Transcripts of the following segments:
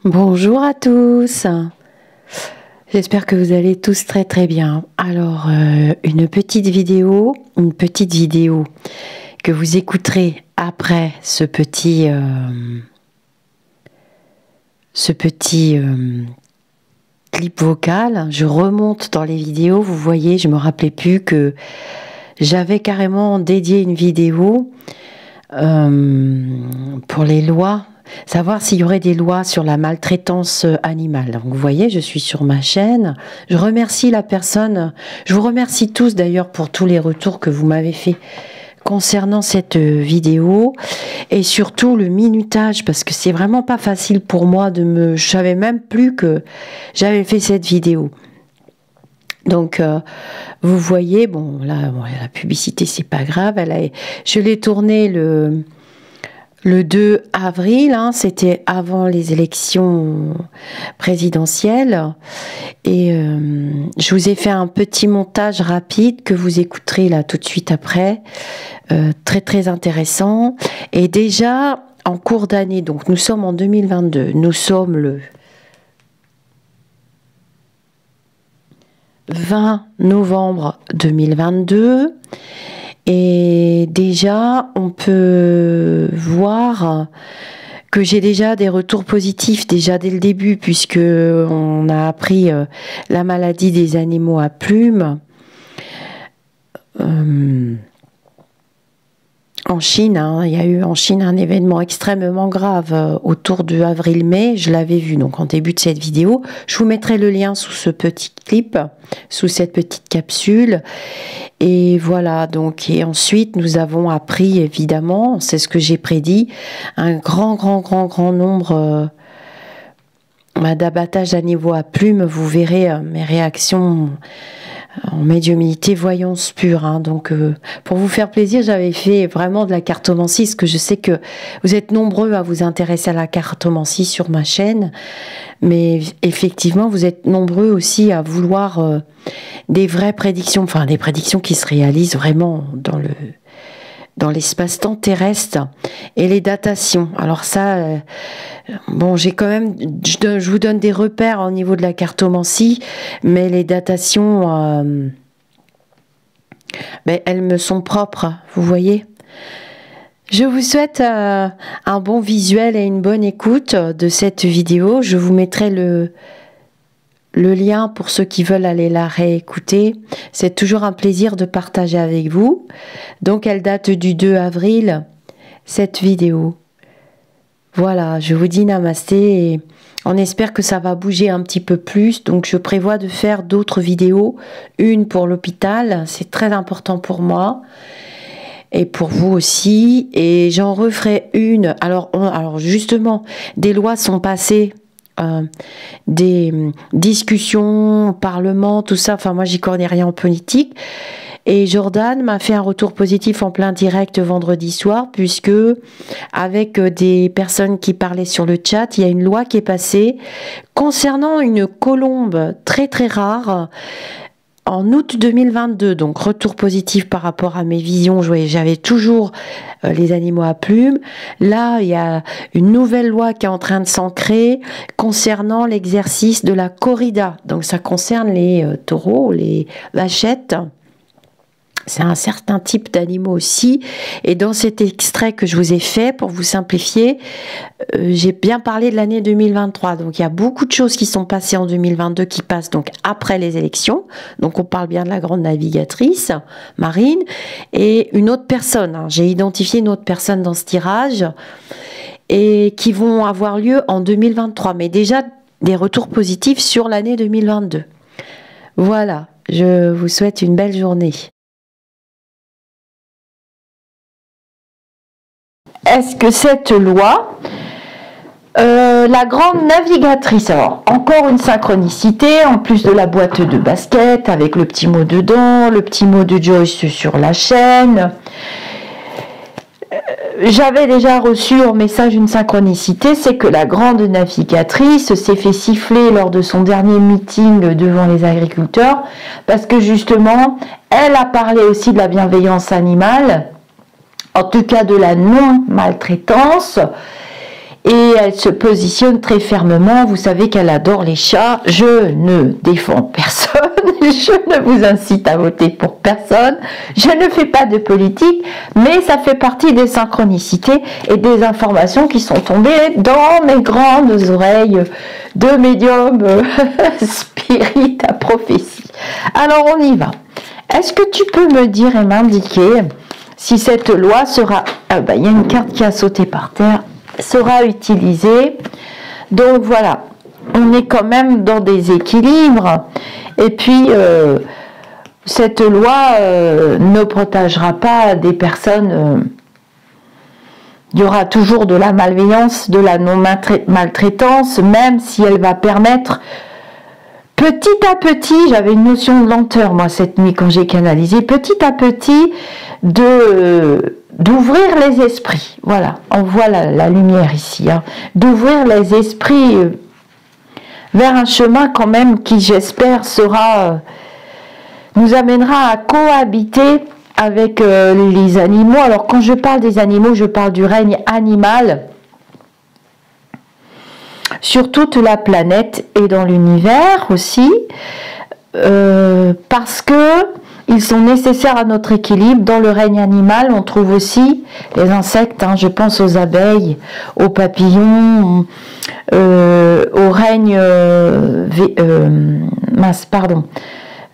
Bonjour à tous, j'espère que vous allez tous très très bien. Alors, une petite vidéo que vous écouterez après ce petit clip vocal. Je remonte dans les vidéos, vous voyez, je me rappelais plus que j'avais carrément dédié une vidéo pour les lois. Savoir s'il y aurait des lois sur la maltraitance animale. Donc, vous voyez, je suis sur ma chaîne. Je remercie la personne. Je vous remercie tous d'ailleurs pour tous les retours que vous m'avez fait concernant cette vidéo et surtout le minutage, parce que c'est vraiment pas facile pour moi je savais même plus que j'avais fait cette vidéo. Donc, vous voyez, bon, là, la publicité, c'est pas grave. Je l'ai tournée le 2 avril, hein, c'était avant les élections présidentielles. Et je vous ai fait un petit montage rapide que vous écouterez là tout de suite après. Très très intéressant. Et déjà, en cours d'année, donc nous sommes en 2022, nous sommes le 20 novembre 2022. Et déjà, on peut voir que j'ai déjà des retours positifs déjà dès le début, puisque on a appris la maladie des animaux à plumes en Chine. Hein, il y a eu en Chine un événement extrêmement grave autour de avril-mai. Je l'avais vu donc en début de cette vidéo. Je vous mettrai le lien sous ce petit clip, sous cette petite capsule. Et voilà, donc, et ensuite, nous avons appris, évidemment, c'est ce que j'ai prédit, un grand nombre d'abattages d'animaux à plumes. Vous verrez mes réactions en médiumnité voyance pure. Hein. Donc, pour vous faire plaisir, j'avais fait vraiment de la cartomancie, parce que je sais que vous êtes nombreux à vous intéresser à la cartomancie sur ma chaîne. Mais effectivement, vous êtes nombreux aussi à vouloir des vraies prédictions, enfin des prédictions qui se réalisent vraiment dans l'espace-temps terrestre, et les datations. Alors ça, bon, j'ai quand même, je vous donne des repères au niveau de la cartomancie, mais les datations, elles me sont propres, vous voyez. Je vous souhaite un bon visuel et une bonne écoute de cette vidéo. Je vous mettrai le lien pour ceux qui veulent aller la réécouter. C'est toujours un plaisir de partager avec vous. Donc, elle date du 2 avril, cette vidéo. Voilà, je vous dis namasté et on espère que ça va bouger un petit peu plus. Donc, je prévois de faire d'autres vidéos. Une pour l'hôpital, c'est très important pour moi. Et pour vous aussi, et j'en referai une. Alors justement, des lois sont passées, des discussions au Parlement, tout ça. Enfin, moi, j'y connais rien en politique. Et Jordan m'a fait un retour positif en plein direct vendredi soir, puisque avec des personnes qui parlaient sur le chat, il y a une loi qui est passée concernant une colombe très très rare. En août 2022, donc retour positif par rapport à mes visions, j'avais toujours les animaux à plumes. Là, il y a une nouvelle loi qui est en train de s'ancrer concernant l'exercice de la corrida. Donc ça concerne les taureaux, les vachettes. C'est un certain type d'animaux aussi. Et dans cet extrait que je vous ai fait, pour vous simplifier, j'ai bien parlé de l'année 2023. Donc, il y a beaucoup de choses qui sont passées en 2022 qui passent donc après les élections. Donc, on parle bien de la grande navigatrice, Marine, et une autre personne. Hein. J'ai identifié une autre personne dans ce tirage et qui vont avoir lieu en 2023. Mais déjà, des retours positifs sur l'année 2022. Voilà, je vous souhaite une belle journée. Est-ce que cette loi, la grande navigatrice, alors encore une synchronicité, en plus de la boîte de basket avec le petit mot dedans, le petit mot de Joyce sur la chaîne. J'avais déjà reçu en message une synchronicité, c'est que la grande navigatrice s'est fait siffler lors de son dernier meeting devant les agriculteurs, parce que justement, elle a parlé aussi de la bienveillance animale, en tout cas de la non-maltraitance, et elle se positionne très fermement. Vous savez qu'elle adore les chats. Je ne défends personne, je ne vous incite à voter pour personne, je ne fais pas de politique, mais ça fait partie des synchronicités et des informations qui sont tombées dans mes grandes oreilles de médium spirit à prophétie. Alors on y va. Est-ce que tu peux me dire et m'indiquer si cette loi sera... Ah bah, il y a une carte qui a sauté par terre. Sera utilisée. Donc voilà, on est quand même dans des équilibres. Et puis, cette loi ne protégera pas des personnes... il y aura toujours de la malveillance, de la non-maltraitance, même si elle va permettre... Petit à petit, j'avais une notion de lenteur, moi, cette nuit, quand j'ai canalisé, petit à petit, d'ouvrir les esprits. Voilà, on voit la lumière ici, hein, d'ouvrir les esprits vers un chemin quand même qui, j'espère, nous amènera à cohabiter avec les animaux. Alors, quand je parle des animaux, je parle du règne animal, sur toute la planète et dans l'univers aussi, parce que ils sont nécessaires à notre équilibre. Dans le règne animal, on trouve aussi les insectes, hein, je pense aux abeilles, aux papillons, au règne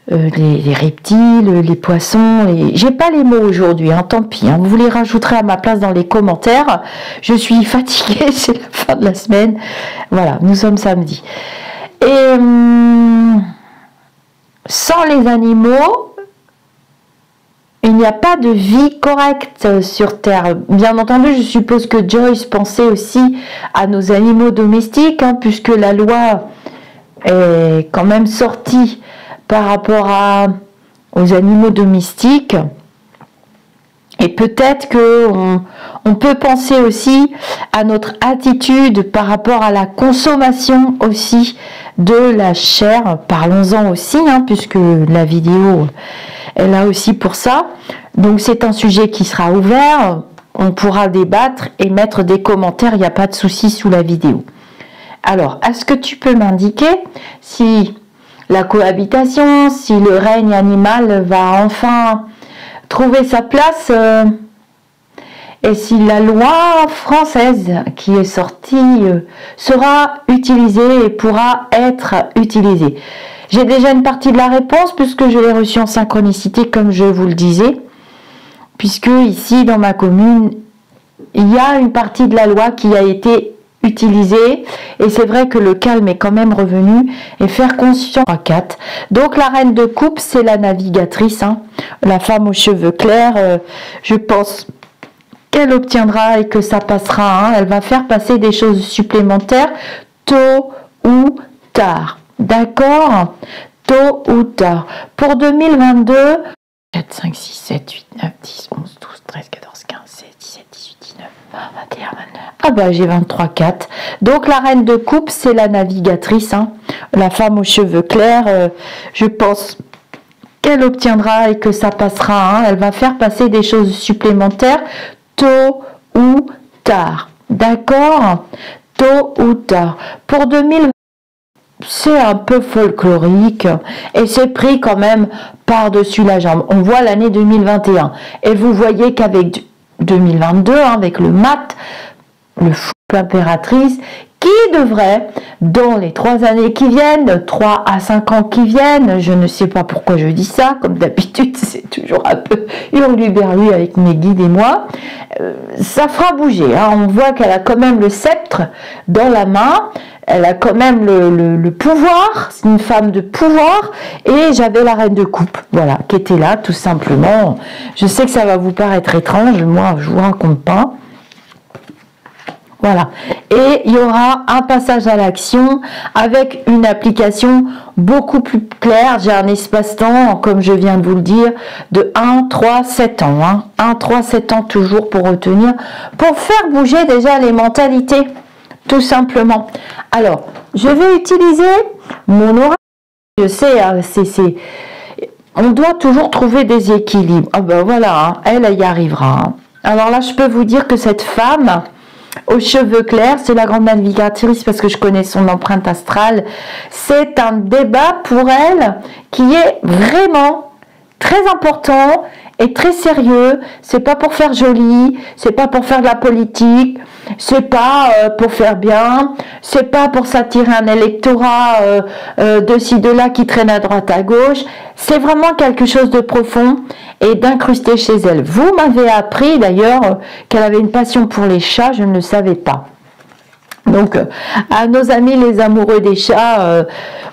les reptiles, les poissons, j'ai pas les mots aujourd'hui, hein, tant pis, hein, vous les rajouterez à ma place dans les commentaires. Je suis fatiguée, c'est la fin de la semaine. Voilà, nous sommes samedi. Et sans les animaux, il n'y a pas de vie correcte sur Terre. Bien entendu, je suppose que Joyce pensait aussi à nos animaux domestiques, hein, puisque la loi est quand même sortie par rapport aux animaux domestiques. Et peut-être qu'on peut penser aussi à notre attitude par rapport à la consommation aussi de la chair. Parlons-en aussi, hein, puisque la vidéo est là aussi pour ça. Donc c'est un sujet qui sera ouvert. On pourra débattre et mettre des commentaires. Il n'y a pas de souci sous la vidéo. Alors, est-ce que tu peux m'indiquer si la cohabitation, si le règne animal va enfin trouver sa place et si la loi française qui est sortie sera utilisée et pourra être utilisée? J'ai déjà une partie de la réponse puisque je l'ai reçue en synchronicité comme je vous le disais, puisque ici dans ma commune il y a une partie de la loi qui a été utilisée et c'est vrai que le calme est quand même revenu et faire conscience à 4. Donc la reine de coupe, c'est la navigatrice, hein, la femme aux cheveux clairs. Je pense qu'elle obtiendra et que ça passera, hein. Elle va faire passer des choses supplémentaires tôt ou tard, d'accord, tôt ou tard. Pour 2022, 4, 5, 6, 7, 8, 9, 10, 11, 12, 13, 14, 15, 16, 17, 18, 19, 20, 21, 22. Ah bah j'ai 23, 4. Donc la reine de coupe, c'est la navigatrice, hein, la femme aux cheveux clairs. Je pense qu'elle obtiendra et que ça passera, hein. Elle va faire passer des choses supplémentaires tôt ou tard, d'accord, tôt ou tard. Pour 2020, c'est un peu folklorique et c'est pris quand même par-dessus la jambe. On voit l'année 2021 et vous voyez qu'avec 2022, hein, avec le mat, le fou impératrice, qui devrait, dans les 3 années qui viennent, 3 à 5 ans qui viennent, je ne sais pas pourquoi je dis ça, comme d'habitude, c'est toujours un peu hurluberlu avec mes guides et moi, ça fera bouger, hein. On voit qu'elle a quand même le sceptre dans la main, elle a quand même le pouvoir, c'est une femme de pouvoir, et j'avais la reine de coupe, voilà, qui était là, tout simplement. Je sais que ça va vous paraître étrange, moi, je vous raconte pas. Voilà, et il y aura un passage à l'action avec une application beaucoup plus claire. J'ai un espace-temps, comme je viens de vous le dire, de 1, 3, 7 ans. Hein. 1, 3, 7 ans toujours pour retenir, pour faire bouger déjà les mentalités, tout simplement. Alors, je vais utiliser mon aura. Je sais, hein, on doit toujours trouver des équilibres. Ah ben voilà, hein, elle y arrivera. Hein. Alors là, je peux vous dire que cette femme... aux cheveux clairs, c'est la grande navigatrice parce que je connais son empreinte astrale. C'est un débat pour elle qui est vraiment très important et très sérieux. C'est pas pour faire joli, c'est pas pour faire de la politique, c'est pas pour faire bien, c'est pas pour s'attirer un électorat de ci de là qui traîne à droite à gauche. C'est vraiment quelque chose de profond et d'incrusté chez elle. Vous m'avez appris d'ailleurs qu'elle avait une passion pour les chats, je ne le savais pas. Donc, à nos amis les amoureux des chats,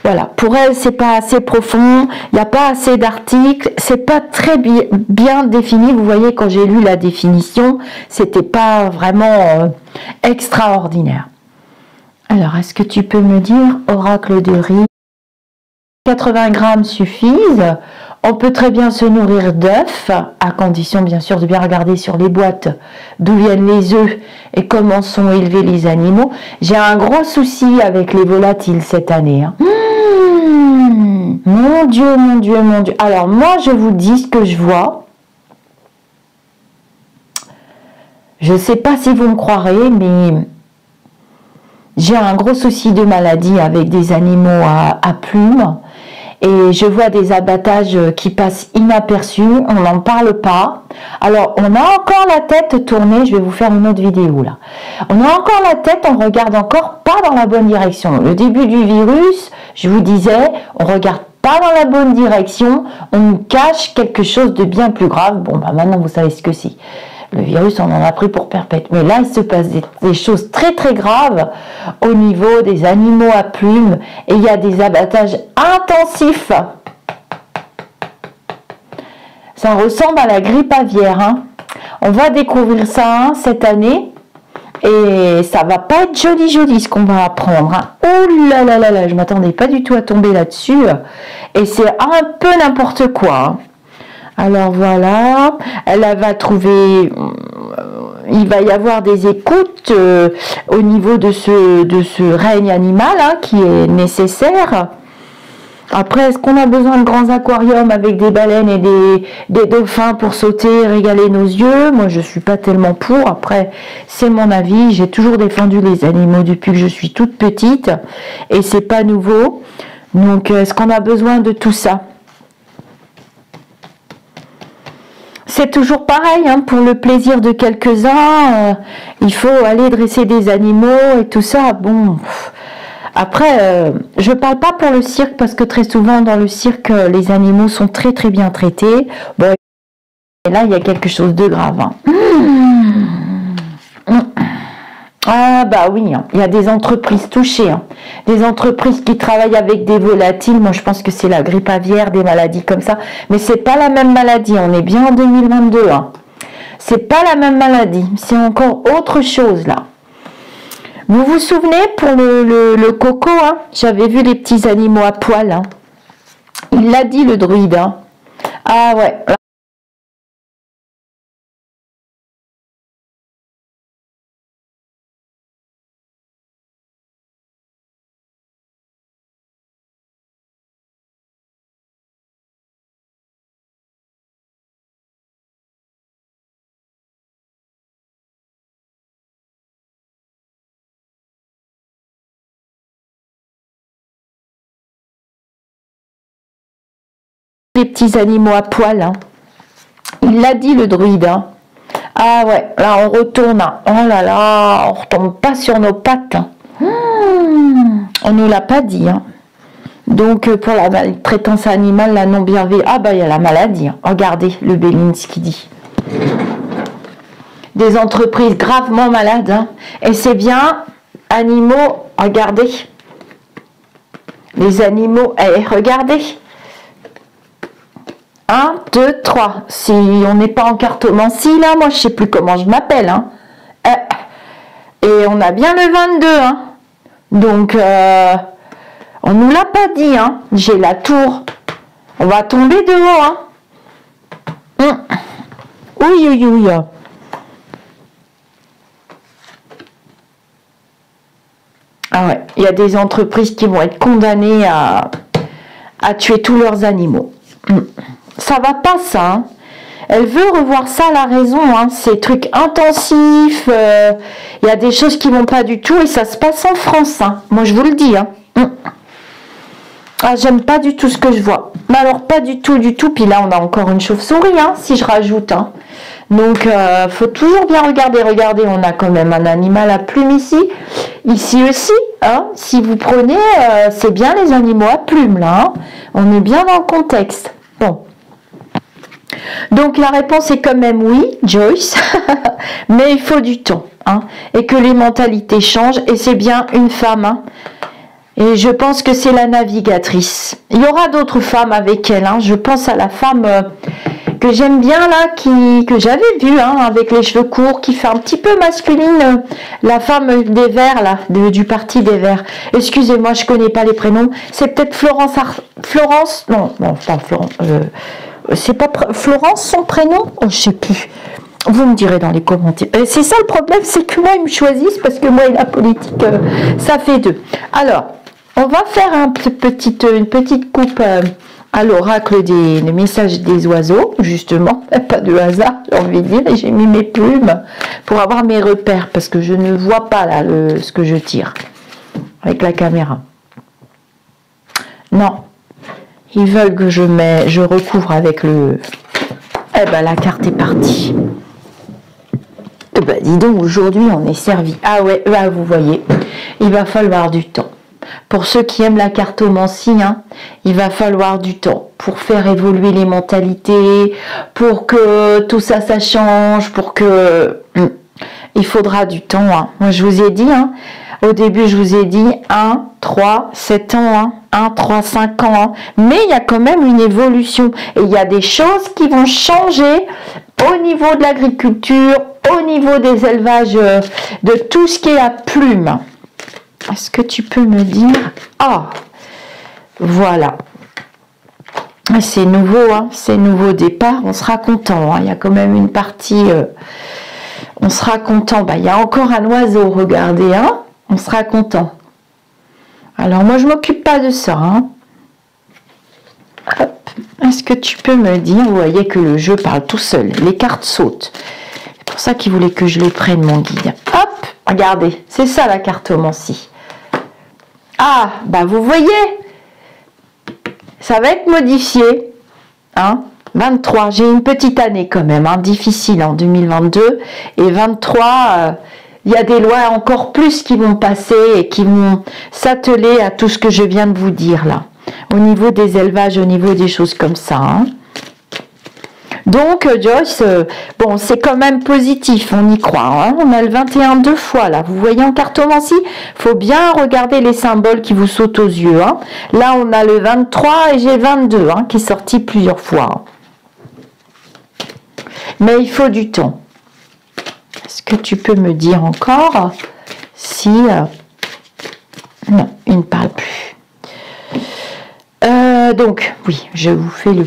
voilà, pour elle c'est pas assez profond, il n'y a pas assez d'articles, c'est pas très bien défini. Vous voyez, quand j'ai lu la définition, c'était pas vraiment extraordinaire. Alors, est-ce que tu peux me dire, oracle de riz, 80 grammes suffisent? On peut très bien se nourrir d'œufs, à condition bien sûr de bien regarder sur les boîtes d'où viennent les œufs et comment sont élevés les animaux. J'ai un gros souci avec les volatiles cette année. Hein. Mon Dieu, mon Dieu, mon Dieu. Alors moi, je vous dis ce que je vois. Je ne sais pas si vous me croirez, mais j'ai un gros souci de maladie avec des animaux à plumes. Et je vois des abattages qui passent inaperçus, on n'en parle pas. Alors, on a encore la tête tournée, je vais vous faire une autre vidéo là. On a encore la tête, on regarde encore pas dans la bonne direction. Le début du virus, je vous disais, on regarde pas dans la bonne direction, on nous cache quelque chose de bien plus grave. Bon, bah maintenant vous savez ce que c'est. Le virus, on en a pris pour perpète. Mais là, il se passe des choses très très graves au niveau des animaux à plumes. Et il y a des abattages intensifs. Ça ressemble à la grippe aviaire. Hein. On va découvrir ça hein, cette année. Et ça va pas être joli joli ce qu'on va apprendre. Hein. Oh là là là là, je m'attendais pas du tout à tomber là-dessus. Et c'est un peu n'importe quoi. Hein. Alors voilà, elle va trouver, il va y avoir des écoutes au niveau de ce règne animal hein, qui est nécessaire. Après, est-ce qu'on a besoin de grands aquariums avec des baleines et des dauphins pour sauter, régaler nos yeux? Moi, je ne suis pas tellement pour. Après, c'est mon avis. J'ai toujours défendu les animaux depuis que je suis toute petite et c'est pas nouveau. Donc, est-ce qu'on a besoin de tout ça? C'est toujours pareil, hein, pour le plaisir de quelques-uns, il faut aller dresser des animaux et tout ça. Bon, après, je parle pas pour le cirque parce que très souvent dans le cirque, les animaux sont très très bien traités. Bon, et là, il y a quelque chose de grave. Hein. Ah bah oui, hein. Il y a des entreprises touchées, hein. Des entreprises qui travaillent avec des volatiles. Moi, je pense que c'est la grippe aviaire, des maladies comme ça. Mais c'est pas la même maladie. On est bien en 2022. Hein. C'est pas la même maladie. C'est encore autre chose là. Vous vous souvenez pour le coco, hein, j'avais vu les petits animaux à poil. Hein. Il l'a dit le druide. Hein. Ah ouais. Les petits animaux à poil. Hein. Il l'a dit le druide. Hein. Ah ouais, là on retourne. Hein. Oh là là, on retombe pas sur nos pattes. Hein. On ne l'a pas dit. Hein. Donc pour la maltraitance animale, la non-bienveillance. Ah bah il y a la maladie. Hein. Regardez le Belinsky dit. Des entreprises gravement malades. Hein. Et c'est bien, animaux, regardez. Les animaux, regardez. 1, 2, 3. Si on n'est pas en cartomancie, là, moi, je sais plus comment je m'appelle. Hein. Et on a bien le 22. Hein. Donc, on nous l'a pas dit. Hein. J'ai la tour. On va tomber de haut. Hein. Oui, oui, oui. Ah ouais, il y a des entreprises qui vont être condamnées à tuer tous leurs animaux. Ça va pas ça. Hein. Elle veut revoir ça à la raison, hein. Ces trucs intensifs, il y a des choses qui vont pas du tout et ça se passe en France, hein. Moi je vous le dis, hein. Ah, j'aime pas du tout ce que je vois. Mais alors pas du tout, du tout. Puis là on a encore une chauve-souris, hein, si je rajoute, hein. Donc faut toujours bien regarder. Regardez, on a quand même un animal à plumes ici. Ici aussi, hein, si vous prenez, c'est bien les animaux à plumes là, hein. On est bien dans le contexte. Bon. Donc la réponse est quand même oui, Joyce, mais il faut du temps, hein, et que les mentalités changent, et c'est bien une femme, hein, et je pense que c'est la navigatrice. Il y aura d'autres femmes avec elle, hein, je pense à la femme que j'aime bien là, que j'avais vue, hein, avec les cheveux courts, qui fait un petit peu masculine, la femme des Verts là, du parti des Verts. Excusez-moi, je connais pas les prénoms, c'est peut-être Florence, non, pas Florence, c'est pas Florence son prénom? Oh, je sais plus. Vous me direz dans les commentaires. C'est ça le problème, c'est que moi ils me choisissent parce que moi et la politique, ça fait deux. Alors, on va faire une petite coupe à l'oracle des messages des oiseaux, justement. Pas de hasard, j'ai envie de dire. Et j'ai mis mes plumes pour avoir mes repères parce que je ne vois pas là ce que je tire avec la caméra. Non. Ils veulent que je recouvre avec le... Eh ben, la carte est partie. Eh ben, dis donc, aujourd'hui, on est servi. Ah ouais, là, vous voyez, il va falloir du temps. Pour ceux qui aiment la cartomancie, hein, il va falloir du temps pour faire évoluer les mentalités, pour que tout ça, ça change, pour que... Il faudra du temps, hein. Moi, je vous ai dit, hein, au début, je vous ai dit 1, 3, 7 ans, hein, 1, 3, 5 ans. Hein. Mais il y a quand même une évolution. Et il y a des choses qui vont changer au niveau de l'agriculture, au niveau des élevages, de tout ce qui est à plume. Est-ce que tu peux me dire... Ah, voilà. C'est nouveau, hein, c'est nouveau départ. On sera content. Hein. Il y a quand même une partie... on sera content. Bah, il y a encore un oiseau, regardez, hein. On sera content. Alors, moi, je m'occupe pas de ça. Hein. Est-ce que tu peux me dire, vous voyez que le jeu parle tout seul. Les cartes sautent. C'est pour ça qu'il voulait que je les prenne, mon guide. Hop, regardez. C'est ça, la cartomancie. Ah, bah, vous voyez. Ça va être modifié. Hein. 23, j'ai une petite année quand même, hein, difficile en 2022. Et 23... il y a des lois encore plus qui vont passer et qui vont s'atteler à tout ce que je viens de vous dire là. Au niveau des élevages, au niveau des choses comme ça. Hein. Donc, Joyce, bon, c'est quand même positif, on y croit. Hein. On a le 21 deux fois là. Vous voyez en cartomancie, il faut bien regarder les symboles qui vous sautent aux yeux. Hein. Là, on a le 23 et j'ai 22 hein, qui est sorti plusieurs fois. Hein. Mais il faut du temps. Est-ce que tu peux me dire encore si... non, il ne parle plus. Donc, oui, je vous fais le